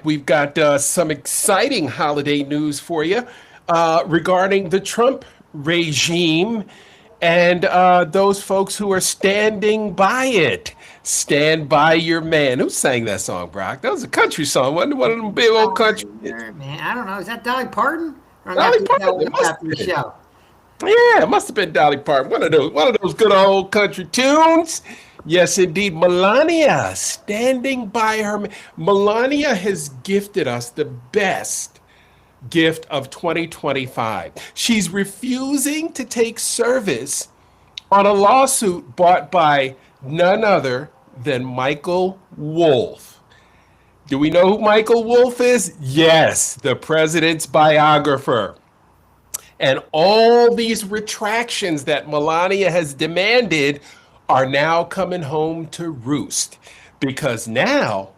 We've got some exciting holiday news for you regarding the Trump regime and those folks who are standing by it. Stand by your man. Who sang that song, Brock? That was a country song. Wasn't it one of them big old country hits? Man, I don't know. Is that Dolly Parton? I'm gonna have Dolly to tell Parton. It you must after have the been. show. Yeah, it must have been Dolly Parton. One of those good old country tunes. Yes, indeed. Melania standing by her. Melania has gifted us the best gift of 2025. She's refusing to take service on a lawsuit brought by none other than Michael Wolff. Do we know who Michael Wolff is? Yes, the president's biographer. And all these retractions that Melania has demanded are now coming home to roost because now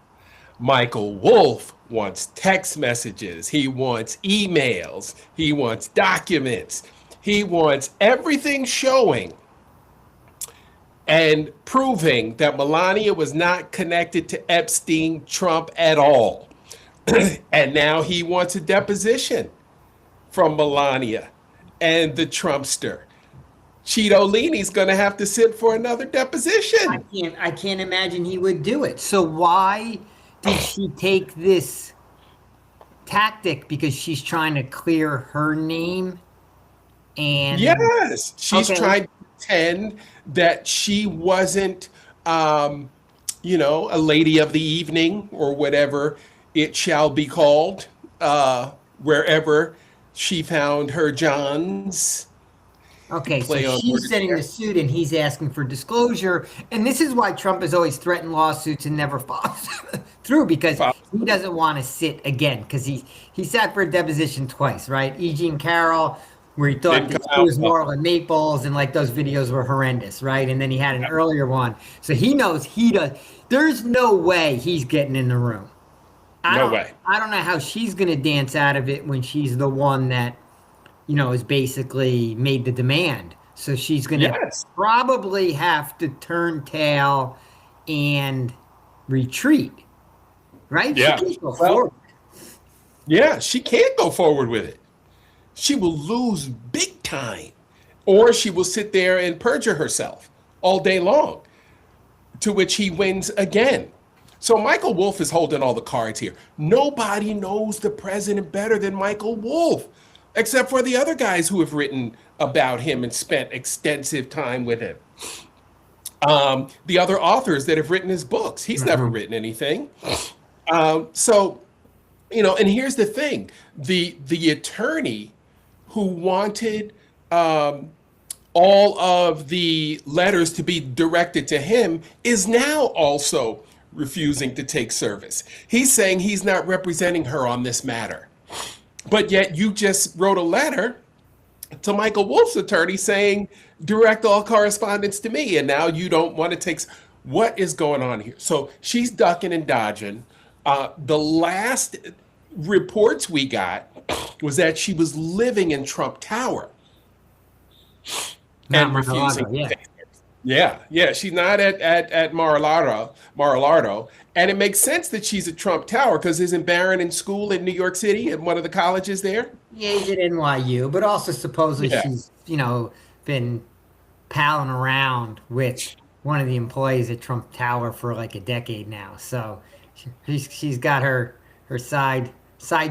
Michael Wolff wants text messages, he wants emails, he wants documents, he wants everything showing and proving that Melania was not connected to Epstein Trump at all. And now he wants a deposition from Melania and the Trumpster. Cheeto Leahy's going to have to sit for another deposition. I can't imagine he would do it. So why did she take this tactic? Because she's trying to clear her name and Yes, she's okay. trying to pretend that she wasn't, a lady of the evening or whatever it shall be called, wherever she found her Johns. Okay, so Play on she's words sending there. the suit and he's asking for disclosure. And this is why Trump has always threatened lawsuits and never follows through because he doesn't want to sit again because he sat for a deposition twice, right? E. Jean Carroll, where he thought Didn't that come he out was well. more like Maples and like those videos were horrendous, right? And then he had an earlier one. So he knows there's no way he's getting in the room. No way. I don't know how she's going to dance out of it when she's the one that is basically made the demand. So she's going to Yes. probably have to turn tail and retreat, right? Yeah. She can't go Well, forward. yeah, she can't go forward with it. She will lose big time, or she will sit there and perjure herself all day long, to which he wins again. So Michael Wolff is holding all the cards here. Nobody knows the president better than Michael Wolff, except for the other guys who have written about him and spent extensive time with him. The other authors that have written his books, he's never written anything. So, and here's the thing: the attorney who wanted all of the letters to be directed to him is now also refusing to take service. He's saying he's not representing her on this matter. But yet you just wrote a letter to Michael Wolff's attorney saying, direct all correspondence to me. And now you don't want to take. What is going on here? So she's ducking and dodging. The last reports we got was that she was living in Trump Tower Not and Mar-a-Lago, refusing to yeah. take service. Yeah. She's not at Mar-a-Lago. And it makes sense that she's at Trump Tower because isn't Barron in school in New York City at one of the colleges there? Yeah, he's at NYU, but also supposedly Yeah. she's, been palling around with one of the employees at Trump Tower for like a decade now. So she's got her side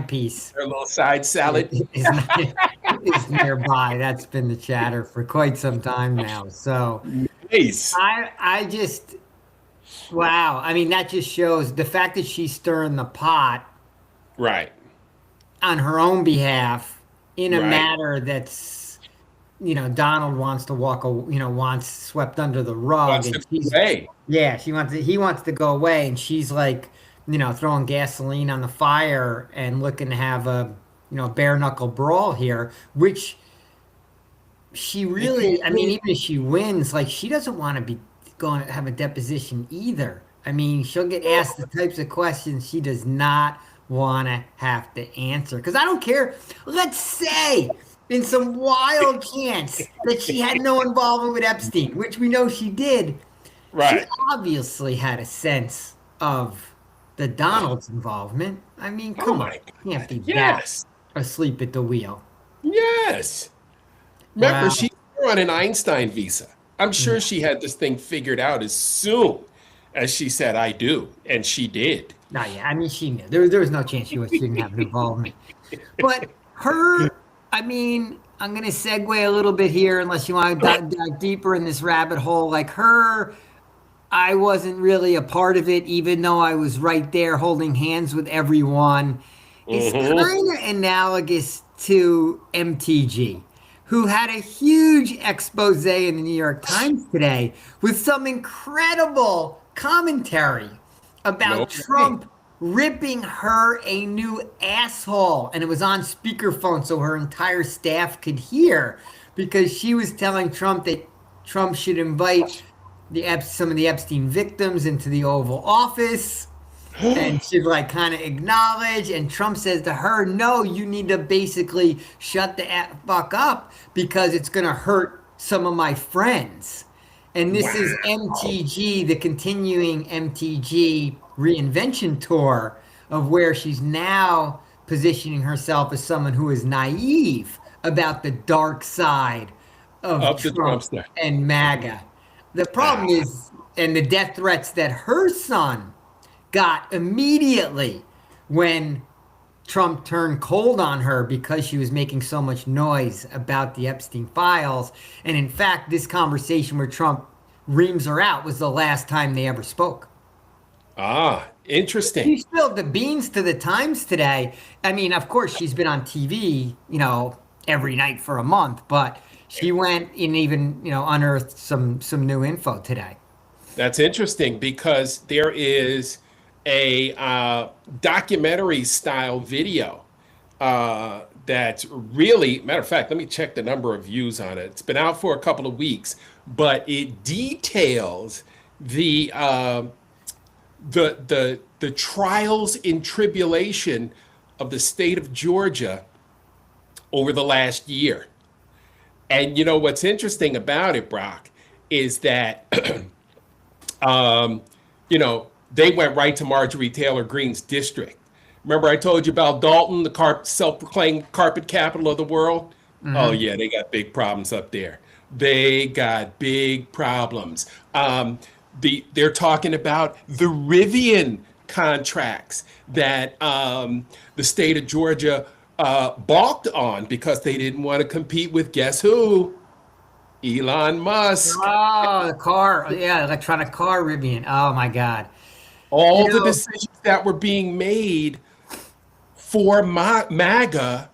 piece Her little side salad. is nearby. That's been the chatter for quite some time now. So Nice. I just wow. I mean, that just shows the fact that she's stirring the pot Right. on her own behalf in a Right. matter that's Donald wants to wants swept under the rug Wants and to she's play. yeah he wants to go away and she's like throwing gasoline on the fire and looking to have a bare knuckle brawl here, which she really, I mean, even if she wins, like she doesn't want to be going to have a deposition either. I mean, she'll get asked the types of questions she does not want to have to answer. Because I don't care. Let's say in some wild chance that she had no involvement with Epstein, which we know she did. She Right. obviously had a sense of the Donald's involvement. I mean, Oh come on, my you can't God. be that Yes. asleep at the wheel. Yes. Remember, Wow. she's on an Einstein visa. I'm sure she had this thing figured out as soon as she said, I do. And she did. No, yeah, I mean, she knew there was no chance she didn't have an involvement. But her, I mean, I'm gonna segue a little bit here, unless you want to dive deeper in this rabbit hole. Like her, I wasn't really a part of it, even though I was right there holding hands with everyone. It's Hmm. kind of analogous to MTG, who had a huge expose in the New York Times today with some incredible commentary No about way. Trump ripping her a new asshole. And it was on speakerphone so her entire staff could hear because she was telling Trump that Trump should invite some of the Epstein victims into the Oval Office and she'd like kind of acknowledge. And Trump says to her, no, you need to basically shut the fuck up because it's going to hurt some of my friends. And this is Wow. MTG, the continuing MTG reinvention tour of where she's now positioning herself as someone who is naive about the dark side of Of the Trump Trumpster. and MAGA. The problem Ah, is, and the death threats that her son got immediately when Trump turned cold on her because she was making so much noise about the Epstein files. And in fact, this conversation where Trump reams her out was the last time they ever spoke. interesting. She spilled the beans to the Times today. I mean, of course, she's been on TV, every night for a month, but she went and even, unearthed some new info today. That's interesting because there is a documentary style video that's really, matter of fact, let me check the number of views on it. It's been out for a couple of weeks, but it details the the trials and tribulation of the state of Georgia over the last year. And you know what's interesting about it, Brock, is that um, they went right to Marjorie Taylor Greene's district. Remember, I told you about Dalton, the self-proclaimed carpet capital of the world? Oh, Hmm. yeah, they got big problems up there. They got big problems. They're talking about the Rivian contracts that the state of Georgia balked on because they didn't want to compete with guess who? Elon Musk. Oh, the car. Yeah, electronic car Rivian. Oh my God. You All the know, decisions that were being made for MAGA,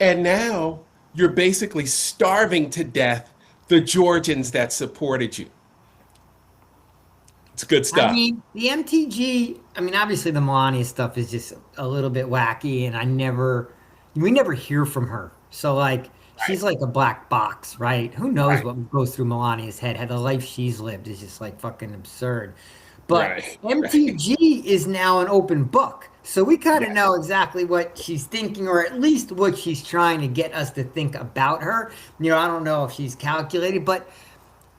and now you're basically starving to death the Georgians that supported you. It's good I stuff. mean, the MTG, I mean, obviously the Melania stuff is just a little bit wacky, and we never hear from her. So, like, Right, she's like a black box, right? Who knows right, what goes through Melania's head? How the life she's lived is just like fucking absurd. But right, right. MTG is now an open book. So we kind of Yes. know exactly what she's thinking, or at least what she's trying to get us to think about her. I don't know if she's calculated, but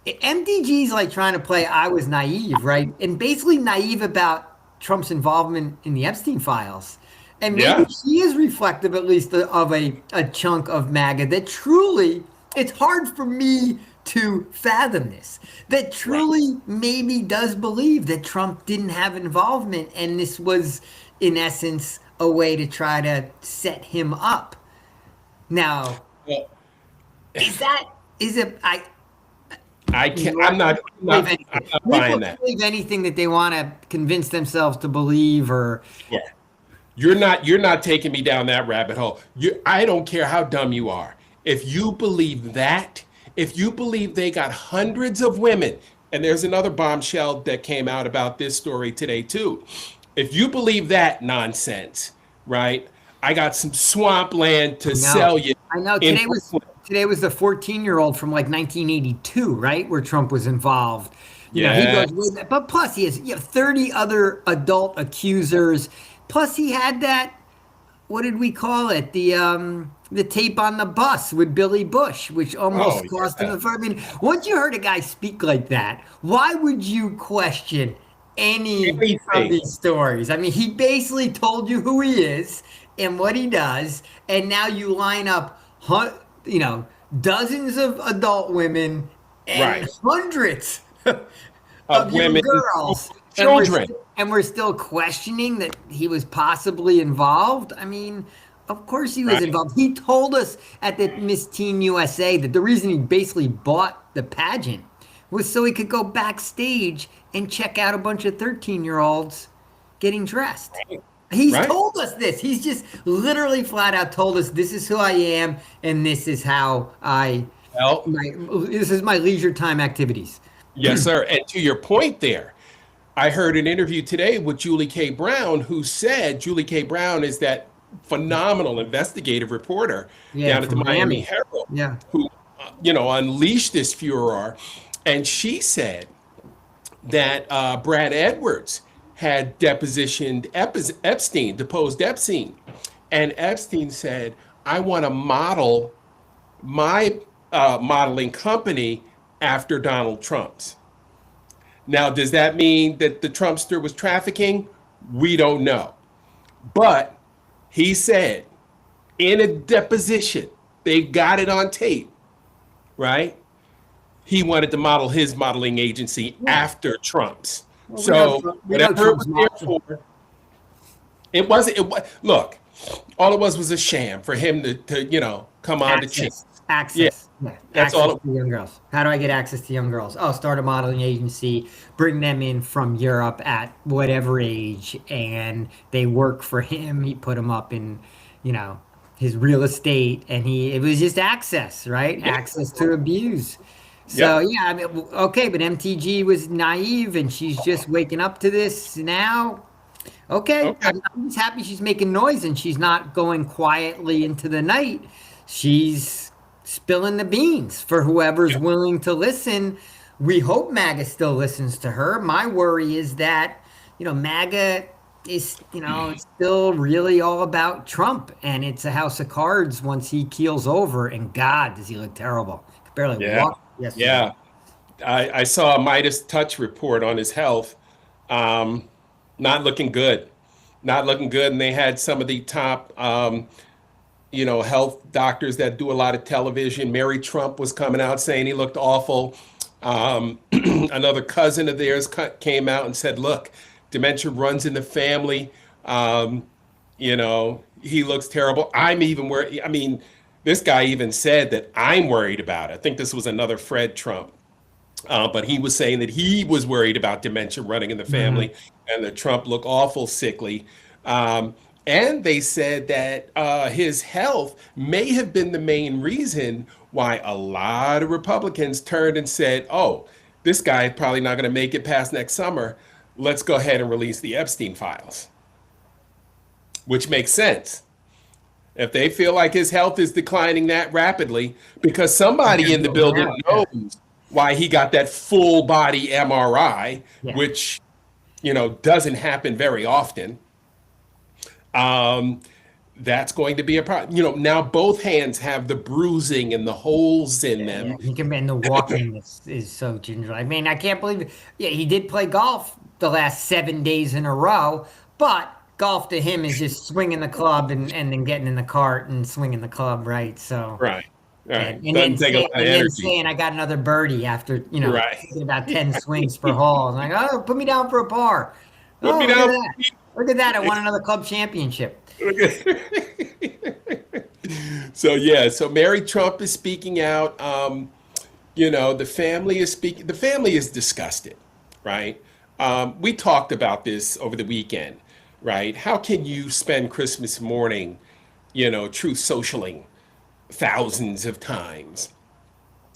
MTG's like trying to play I was naive, right? And basically naive about Trump's involvement in the Epstein files. And maybe Yeah. she is reflective, at least, of a chunk of MAGA that truly, it's hard for me to fathom this, that Right. truly maybe does believe that Trump didn't have involvement and this was, in essence, a way to try to set him up. Now, Well, is that, is it, I can't. New York believe I'm anything. not People buying can that. believe anything that they want to convince themselves to believe, or Yeah. You're not taking me down that rabbit hole. I don't care how dumb you are. If you believe that, if you believe they got hundreds of women, and there's another bombshell that came out about this story today too. If you believe that nonsense, right? I got some swampland to I know, sell you I know. in Brooklyn. Today was the 14-year-old from like 1982, right, where Trump was involved. He goes way Yes. back, but plus he has 30 other adult accusers. Plus he had that. What did we call it? The tape on the bus with Billy Bush, which Oh almost cost him yeah. the first. I mean, once you heard a guy speak like that, why would you question any of anything. these stories. I mean, he basically told you who he is and what he does, and now you line up, you know, dozens of adult women and Right. hundreds Of of young women, girls, and children. we're still questioning that he was possibly involved. I mean, of course he was Right. involved. He told us at the Miss Teen USA that the reason he basically bought the pageant was so he could go backstage and check out a bunch of 13-year-olds getting dressed. He's Right. told us this. He's just literally flat out told us this is who I am and this is how Well, my this is my leisure time activities. yes, sir. And to your point there, I heard an interview today with Julie K. Brown, who said Julie K. Brown is that phenomenal investigative reporter Yeah, down at the from Miami Miami. Herald Yeah. who, unleashed this furor. And she said that Brad Edwards had depositioned Epstein, deposed Epstein. And Epstein said, I want to model my modeling company after Donald Trump's. Now, does that mean that the Trumpster was trafficking? We don't know. But he said in a deposition, they got it on tape, right? He wanted to model his modeling agency after Trump's. Well, So we know whatever it Trump's was there marketing. for, it wasn't. It was, look, all it was a sham for him to come on to cheat. Access. Yeah, Access. Yeah. that's Access all. to young girls. How do I get access to young girls? Oh, start a modeling agency, bring them in from Europe at whatever age, and they work for him. He put them up in, you know, his real estate, and it was just access, right? Yeah. Access to abuse. So Yep. yeah, I mean, okay, but MTG was naive, and she's just waking up to this now. Okay, Okay. I'm just happy she's making noise and she's not going quietly into the night. She's spilling the beans for whoever's Yeah. willing to listen. We hope MAGA still listens to her. My worry is that, MAGA is, still really all about Trump, and it's a house of cards once he keels over. And God, does he look terrible? He could barely Yeah. walk yesterday. Yeah. I saw a Midas Touch report on his health. Not looking good. Not looking good. And they had some of the top, health doctors that do a lot of television. Mary Trump was coming out saying he looked awful. Another cousin of theirs came out and said, look, dementia runs in the family. He looks terrible. I'm even worried. I mean, this guy even said that I'm worried about it. I think this was another Fred Trump. But he was saying that he was worried about dementia running in the family and that Trump looked awful sickly. And they said that his health may have been the main reason why a lot of Republicans turned and said, oh, this guy probably not going to make it past next summer. Let's go ahead and release the Epstein files, which makes sense. If they feel like his health is declining that rapidly, because somebody in the building knows why he got that full body MRI, Yeah. which, doesn't happen very often. That's going to be a problem. Now both hands have the bruising and the holes in them. Yeah, he can, and the walking is so gingerly. I mean, I can't believe it. Yeah, he did play golf the last 7 days in a row, but golf to him is just swinging the club and then getting in the cart and swinging the club, right? So, Right. Right. and Doesn't take a lot of then energy. saying I got another birdie after, Right. taking about 10 swings per hole. I'm like, oh, put me down for a par. Put Oh, me look down. at that. Look at that. I won another club championship. So Mary Trump is speaking out. The family is speaking. The family is disgusted, right? We talked about this over the weekend, right? How can you spend Christmas morning, truth socialing thousands of times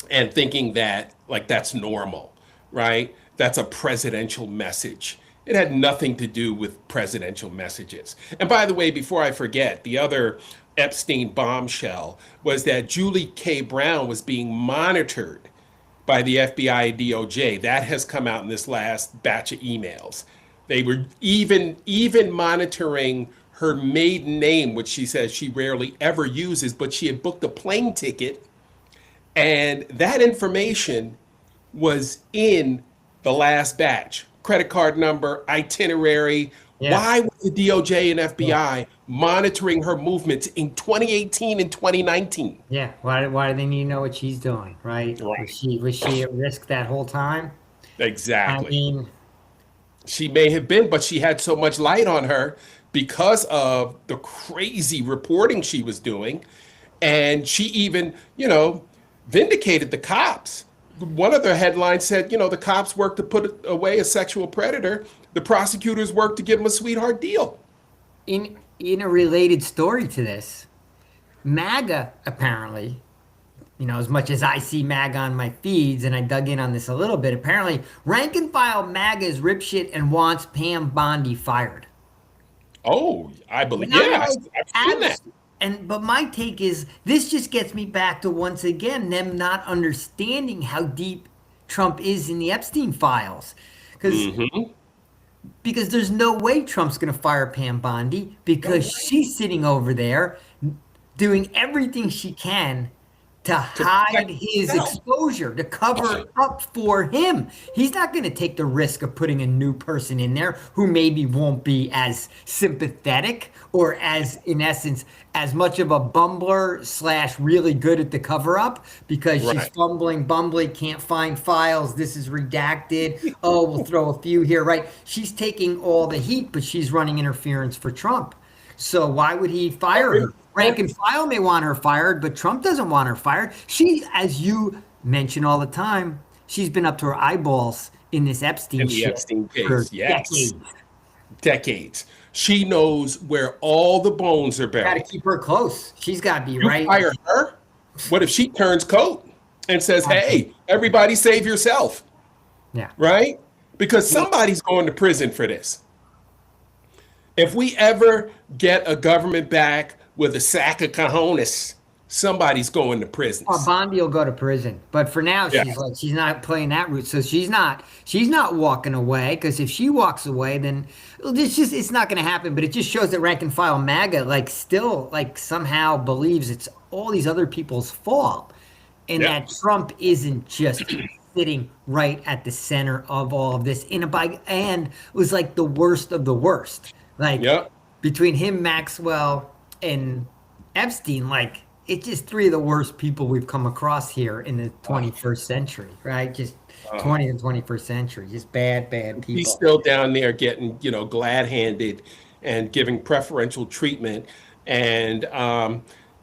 and thinking that like that's normal, right? That's a presidential message. It had nothing to do with presidential messages. And by the way, before I forget, the other Epstein bombshell was that Julie K. Brown was being monitored by the FBI and DOJ. That has come out in this last batch of emails. They were even monitoring her maiden name, which she says she rarely ever uses, but she had booked a plane ticket, and that information was in the last batch credit card number, itinerary. Yeah. Why was the DOJ and FBI monitoring her movements in 2018 and 2019? Yeah. Why do they need to know what she's doing, right? Right. Was she at risk that whole time? I Exactly. mean, She may have been, but she had so much light on her because of the crazy reporting she was doing. And she even, vindicated the cops. One of the headlines said, the cops worked to put away a sexual predator. The prosecutors worked to give him a sweetheart deal. in a related story to this, MAGA apparently, as much as I see MAGA on my feeds, and I dug in on this a little bit, apparently rank and file MAGA is ripshit and wants Pam Bondi fired. Oh, I believe. And I'm Yeah, like, I've seen that. but my take is this just gets me back to once again them not understanding how deep Trump is in the Epstein files, because Hmm. there's no way Trump's going to fire Pam Bondi because she's sitting over there doing everything she can to To hide protect his himself. exposure, to cover up for him. He's not going to take the risk of putting a new person in there who maybe won't be as sympathetic or as, in essence, as much of a bumbler slash really good at the cover up because she's Right. fumbling, bumbling, can't find files. This is redacted. Oh, we'll throw a few here, right? She's taking all the heat, but she's running interference for Trump. So why would he fire her? Rank and file may want her fired, but Trump doesn't want her fired. She, as you mention all the time, she's been up to her eyeballs in this Epstein In the shit Epstein for case, yes. decades. Decades. She knows where all the bones are Got to buried. keep her close. She's got to be You right. fire her. What if she turns coat and says, "Hey, everybody, save yourself," Yeah. right? Because somebody's going to prison for this. If we ever get a government back with a sack of cojones, somebody's going to prison. Bondi will go to prison, but for now Yeah. she's not playing that route. So she's not walking away because if she walks away, then it's not going to happen. But it just shows that rank and file MAGA still somehow believes it's all these other people's fault, and Yeah. that Trump isn't just sitting right at the center of all of this and was like the worst of the worst. Yep. Between him, Maxwell, and Epstein, it's just three of the worst people we've come across here in the 21st century, right? Just 20th and 21st century, just bad people. He's still down there getting, glad-handed and giving preferential treatment. And,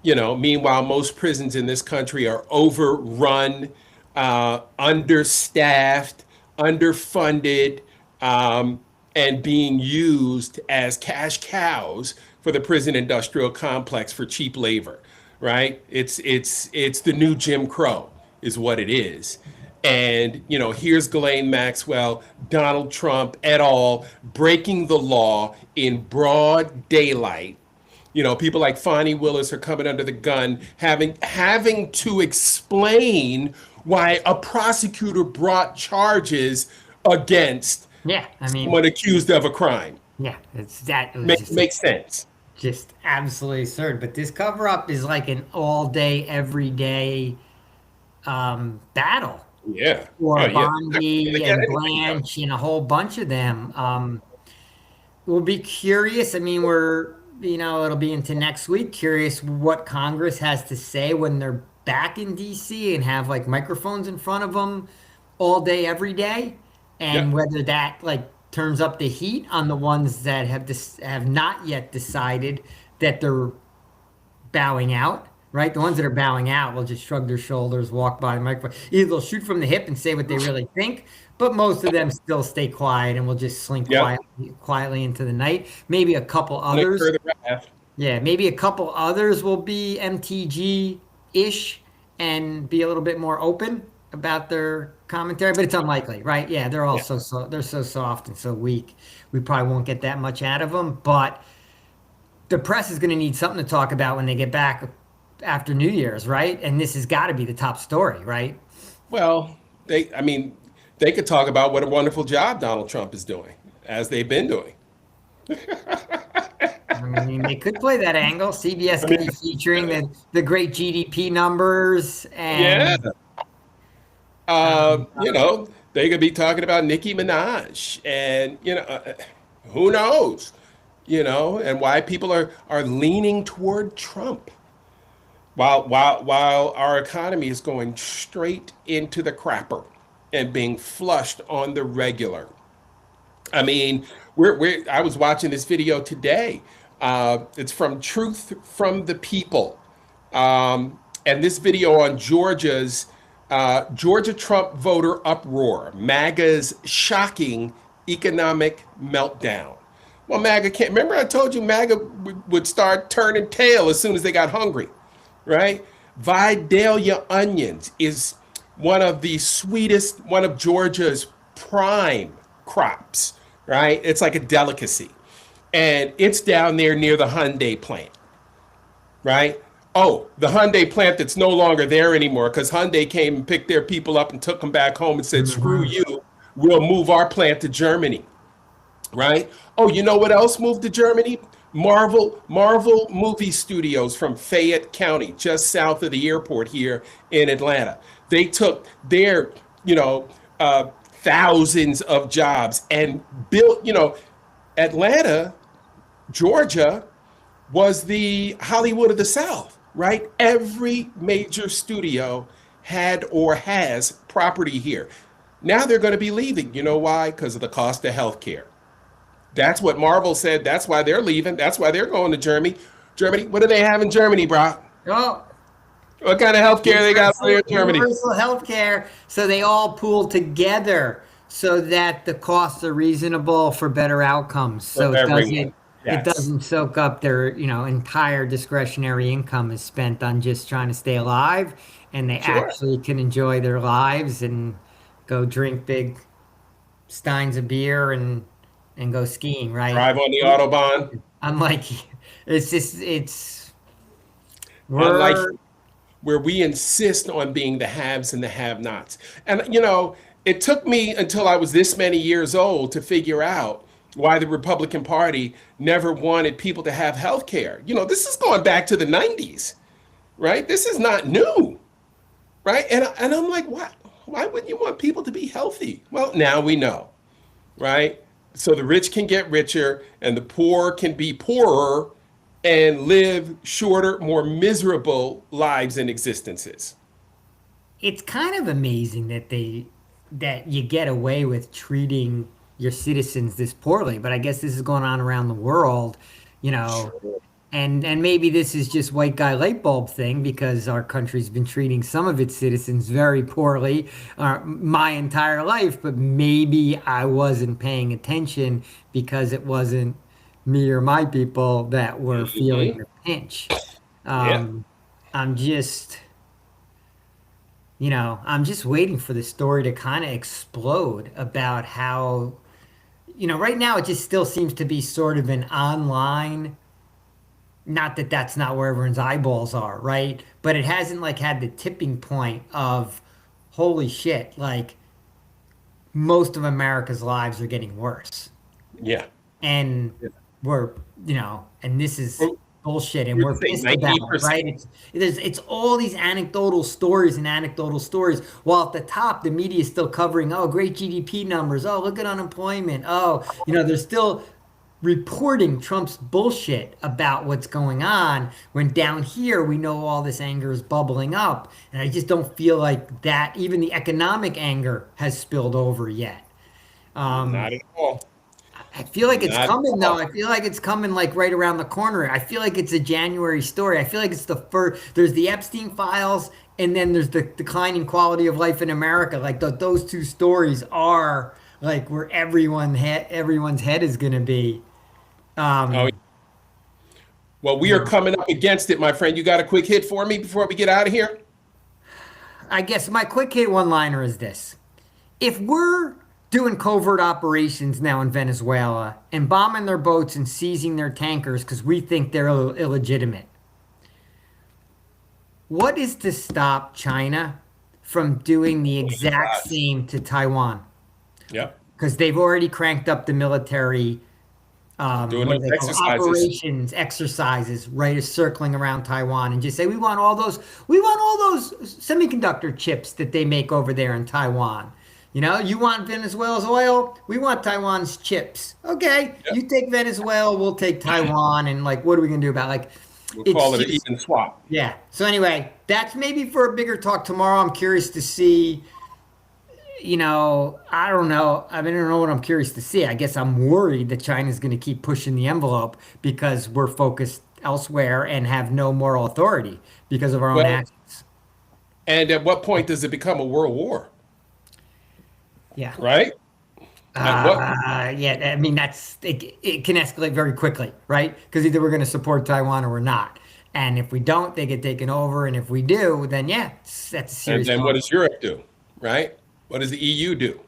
meanwhile, most prisons in this country are overrun, understaffed, underfunded, and being used as cash cows for the prison industrial complex for cheap labor, right? It's the new Jim Crow is what it is. And, here's Ghislaine Maxwell, Donald Trump et al. Breaking the law in broad daylight. People like Fonnie Willis are coming under the gun, having to explain why a prosecutor brought charges against Yeah, I mean, someone accused of a crime. yeah, it was Makes sense. just absolutely absurd. But this cover up is like an all day, every day battle. Yeah. Or Oh, yeah. Bondi Gonna get and anything Blanche and a whole bunch of them. We'll be curious. I mean, it'll be into next week. Curious what Congress has to say when they're back in DC and have microphones in front of them all day, every day, and Yeah. whether that turns up the heat on the ones that have not yet decided that they're bowing out. Right, the ones that are bowing out will just shrug their shoulders, walk by the microphone. Either they'll shoot from the hip and say what they really think, but most of them still stay quiet and will just slink Yep. quietly into the night. Maybe a couple Like others. further wrath. Yeah, maybe a couple others will be MTG-ish and be a little bit more open about their commentary, but it's unlikely, right? Yeah, they're all they're so soft and so weak. We probably won't get that much out of them, but the press is going to need something to talk about when they get back after New Year's, right? And this has got to be the top story, right? Well, they could talk about what a wonderful job Donald Trump is doing, as they've been doing. I mean, they could play that angle. CBS could be featuring the great GDP numbers Yeah. and They could be talking about Nicki Minaj, and who knows, and why people are leaning toward Trump, while our economy is going straight into the crapper and being flushed on the regular. I mean, I was watching this video today. It's from Truth from the People. And this video on Georgia Trump voter uproar, MAGA's shocking economic meltdown. Well, MAGA can't. Remember, I told you MAGA would start turning tail as soon as they got hungry, right? Vidalia onions is one of the sweetest, one of Georgia's prime crops, right? It's like a delicacy. And it's down there near the Hyundai plant, right? Oh, the Hyundai plant that's no longer there anymore because Hyundai came and picked their people up and took them back home and said, screw you, we'll move our plant to Germany, right? Oh, you know what else moved to Germany? Marvel movie studios from Fayette County, just south of the airport here in Atlanta. They took their, thousands of jobs and built, Atlanta, Georgia was the Hollywood of the South, right? Every major studio had or has property here. Now they're going to be leaving. You know why? Because of the cost of healthcare. That's what Marvel said. That's why they're leaving. That's why they're going to Germany. Germany, what do they have in Germany, Brock? Oh, what kind of healthcare they got there in Germany? Universal healthcare. So they all pool together so that the costs are reasonable for better outcomes. So For it everyone. doesn't Yes. it doesn't soak up their, entire discretionary income is spent on just trying to stay alive, and they Sure. actually can enjoy their lives and go drink big steins of beer and go skiing, right? Drive on the Autobahn. Unlike it's Unlike we're where we insist on being the haves and the have-nots. And it took me until I was this many years old to figure out why the Republican Party never wanted people to have health care. This is going back to the 90s, right? This is not new, right? And I'm like, why wouldn't you want people to be healthy? Well, now we know, right? So the rich can get richer and the poor can be poorer and live shorter, more miserable lives and existences. it's kind of amazing that you get away with treating your citizens this poorly, but I guess this is going on around the world, you know. Sure. And maybe this is just white guy light bulb thing because our country's been treating some of its citizens very poorly my entire life, but maybe I wasn't paying attention because it wasn't me or my people that were feeling Mhm. the pinch. Yeah. Um, I'm just, I'm just waiting for the story to kind of explode about how, right now it just still seems to be sort of an online, not that that's not where everyone's eyeballs are, right? But it hasn't like had the tipping point of holy shit, like most of America's lives are getting worse. Yeah. And Yeah. we're, and this is Well, bullshit and we'd we're say pissed about it, 90%. right? It's all these anecdotal stories and anecdotal stories, while at the top the media is still covering, oh, great GDP numbers, oh, look at unemployment, oh, they're still reporting Trump's bullshit about what's going on, when down here we know all this anger is bubbling up, and I just don't feel like that even the economic anger has spilled over yet. Not at all. I feel like it's Not at coming though. all. I feel like it's coming like right around the corner. I feel like it's a January story. I feel like it's the first. There's the Epstein files, and then there's the declining quality of life in America. Like those two stories are like where everyone's head is going to be. Oh, Um, well, we are coming up against it, my friend. You got a quick hit for me before we get out of here? I guess my quick hit one liner is this: if we're doing covert operations now in Venezuela and bombing their boats and seizing their tankers because we think they're illegitimate, what is to stop China from doing the exact same to Taiwan? Yep. Because they've already cranked up the military, Doing what do those they call it? exercises. Operations, exercises, right, is circling around Taiwan, and just say we want all those semiconductor chips that they make over there in Taiwan. You know, you want Venezuela's oil, we want Taiwan's chips. Okay, Yep. you take Venezuela, we'll take Taiwan, and like, what are we gonna do about it? Like, We'll it's call it an just even swap. yeah. So anyway, that's maybe for a bigger talk tomorrow. I'm curious to see. I don't know. I mean, I don't know what I'm curious to see. I guess I'm worried that China's going to keep pushing the envelope because we're focused elsewhere and have no moral authority because of our own Well, actions. and at what point does it become a world war? Yeah. Right? At what? Yeah. I mean, it can escalate very quickly, right? Because either we're going to support Taiwan or we're not. And if we don't, they get taken over. And if we do, then yeah, that's a And serious then what problem. does Europe do? Right? What does the EU do?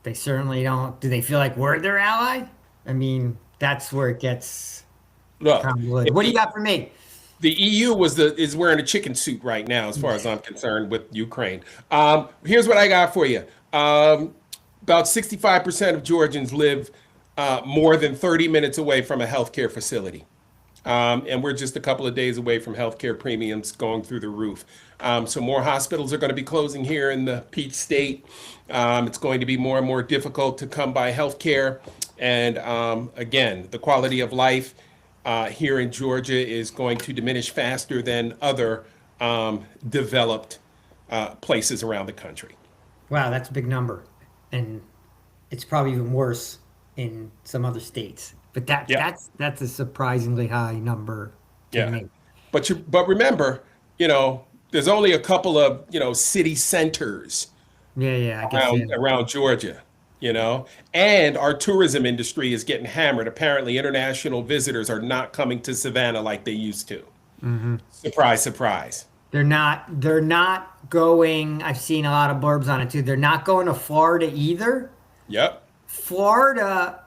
They certainly don't. Do they feel like we're their ally? I mean, that's where it gets Look, convoluted. if What do you got for me? the EU is wearing a chicken suit right now, as far as I'm concerned, with Ukraine. Here's what I got for you. About 65% of Georgians live more than 30 minutes away from a healthcare facility. And we're just a couple of days away from healthcare premiums going through the roof. So more hospitals are going to be closing here in the Peach State. It's going to be more and more difficult to come by healthcare. And again, the quality of life here in Georgia is going to diminish faster than other developed places around the country. Wow, that's a big number. And it's probably even worse in some other states. But Yeah, that's a surprisingly high number to yeah. me. But remember, there's only a couple of city centers Yeah, yeah, I guess yeah. around Georgia, and our tourism industry is getting hammered. Apparently, international visitors are not coming to Savannah like they used to. Surprise, surprise. They're not going. I've seen a lot of blurbs on it too. They're not going to Florida either. Yep. Florida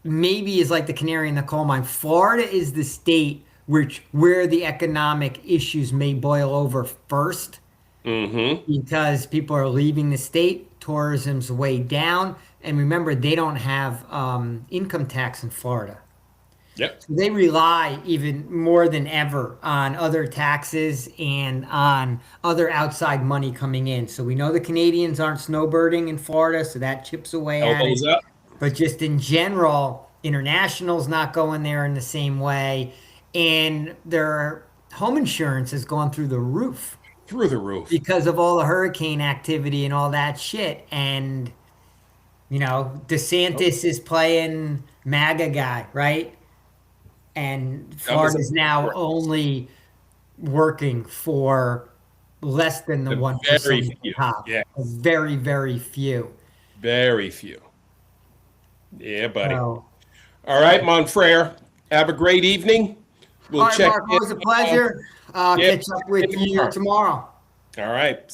maybe is like the canary in the coal mine. Florida is the state where the economic issues may boil over first Mm-hmm. because people are leaving the state, tourism's way down, and remember they don't have income tax in Florida. Yep. So they rely even more than ever on other taxes and on other outside money coming in. So we know the Canadians aren't snowbirding in Florida, so that chips away at it. Elbows up, But just in general, international's not going there in the same way, and their home insurance has gone through the roof through the roof. because of all the hurricane activity and all that shit. And Oh, DeSantis is playing MAGA guy, right? And that was Florida's now only working for less than the a 1% very at the few. top. Yeah, A very, very few. very few. Yeah, buddy. So, All right, Monfrere. Have a great evening. all We'll right, check Mark, in. always a pleasure. Yeah, Catch up with you tomorrow. tomorrow. All right.